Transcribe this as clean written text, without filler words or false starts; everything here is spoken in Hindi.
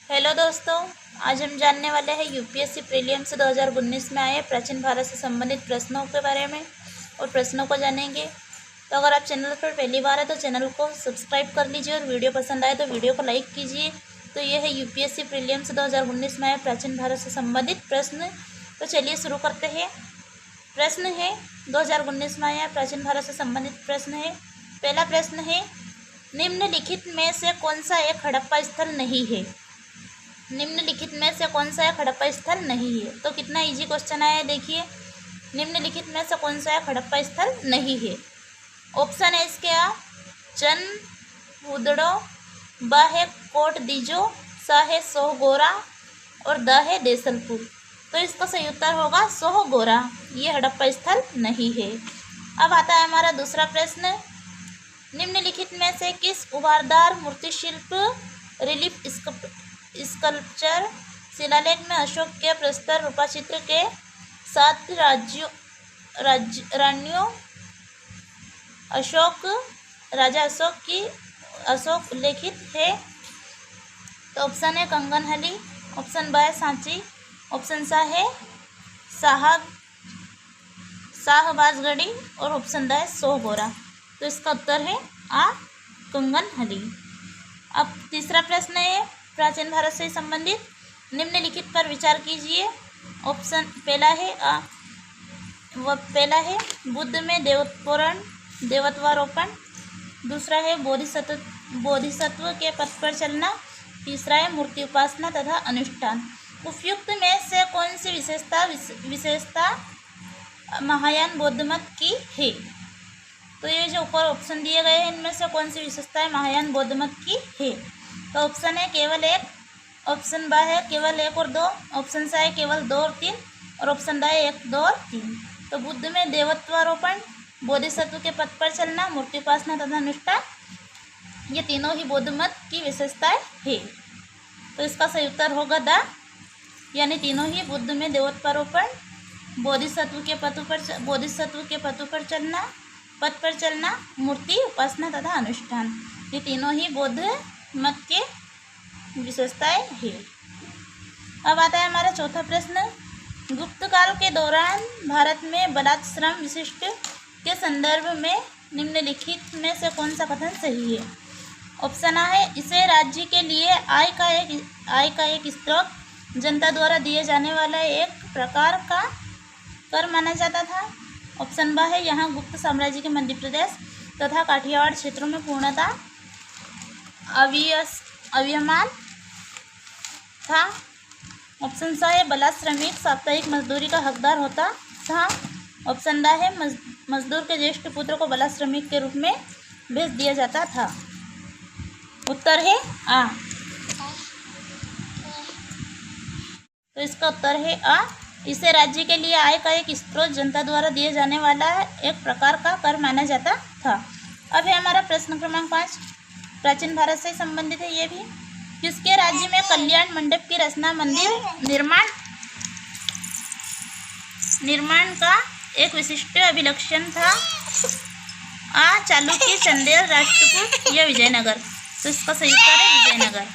हेलो दोस्तों, आज हम जानने वाले हैं यूपीएससी प्रीलिम्स 2019 में आए प्राचीन भारत से संबंधित प्रश्नों के बारे में और प्रश्नों को जानेंगे। तो अगर आप चैनल पर पहली बार है तो चैनल को सब्सक्राइब कर लीजिए और वीडियो पसंद आए तो वीडियो को लाइक कीजिए। तो ये है यूपीएससी प्रीलिम्स 2019 में आए प्राचीन भारत से संबंधित प्रश्न। तो चलिए शुरू करते हैं। प्रश्न है 2019 में आया प्राचीन भारत से संबंधित प्रश्न है। पहला प्रश्न है, निम्नलिखित में से कौन सा एक हड़प्पा स्थल नहीं है? निम्नलिखित में से कौन सा एक हड़प्पा स्थल नहीं है? तो कितना इजी क्वेश्चन आया है, देखिए। निम्नलिखित में से कौन सा एक हड़प्पा स्थल नहीं है? ऑप्शन है इसके आ चन हुदड़ो, ब है कोट दीजो, स है सोहगोरा और द है देसलपुर। तो इसका सही उत्तर होगा सोहगोरा। ये हड़प्पा स्थल नहीं है। अब आता है हमारा दूसरा प्रश्न, निम्नलिखित में से किस उभारदार मूर्तिशिल्प रिलीफ स्कल्पचर शिलालेख में अशोक के प्रस्तर रूपाचित्र के 7 रानियों राजा अशोक उल्लेखित है? तो ऑप्शन है कंगनहली, ऑप्शन ब है सांची, ऑप्शन सा है शाहबाजगढ़ी और ऑप्शन द है सोहगोरा। तो इसका उत्तर है आ कंगनहली। अब तीसरा प्रश्न है प्राचीन भारत से संबंधित, निम्नलिखित पर विचार कीजिए। ऑप्शन पहला है बुद्ध में देवत्वारोपण, दूसरा है बोधिसत्व के पथ पर चलना, तीसरा है मूर्ति उपासना तथा अनुष्ठान। उपयुक्त में से कौन सी विशेषता महायान बौद्ध मत की है? तो ये जो ऊपर ऑप्शन दिए गए हैं इनमें से कौन सी विशेषताएं महायान बौद्ध मत की है? तो ऑप्शन है केवल एक, ऑप्शन ब है केवल 1 और 2, ऑप्शन सा है केवल 2 और 3 और ऑप्शन द है 1, 2 और 3। तो बुद्ध में देवत्वारोपण, बोधिसत्व के पथ पर चलना, मूर्ति उपासना तथा अनुष्ठान, ये तीनों ही बौद्ध मत की विशेषताएं है। तो इसका सही उत्तर होगा द, यानी तीनों ही बुद्ध में देवत्वारोपण, बोधिसत्व के पथ पर चलना, मूर्ति उपासना तथा अनुष्ठान, ये तीनों ही बौद्ध मत के विशेषताएं है। अब आता है हमारा चौथा प्रश्न, गुप्त काल के दौरान भारत में बलात्श्रम विशिष्ट के संदर्भ में निम्नलिखित में से कौन सा कथन सही है? ऑप्शन आ है इसे राज्य के लिए आय का एक स्रोत, जनता द्वारा दिए जाने वाला एक प्रकार का कर माना जाता था। ऑप्शन ब है यहाँ गुप्त साम्राज्य के मध्य प्रदेश तथा काठियावाड़ क्षेत्रों में पूर्णतः अवियमान था। ऑप्शन सा है बला श्रमिक साप्ताहिक मजदूरी का हकदार होता था। ऑप्शन ड है मजदूर के ज्येष्ठ पुत्र को बला श्रमिक के रूप में भेज दिया जाता था। उत्तर है आ। तो इसका उत्तर है आ, इसे राज्य के लिए आय का एक स्रोत, जनता द्वारा दिए जाने वाला एक प्रकार का कर माना जाता था। अब है हमारा प्रश्न क्रमांक 5, प्राचीन भारत से संबंधित है ये भी। किसके राज्य में कल्याण मंडप की रचना मंदिर निर्माण का एक विशिष्ट अभिलक्षण था? आ चालुक्य, चंदेल, राष्ट्रकूट या विजयनगर। तो इसका सही उत्तर है विजयनगर।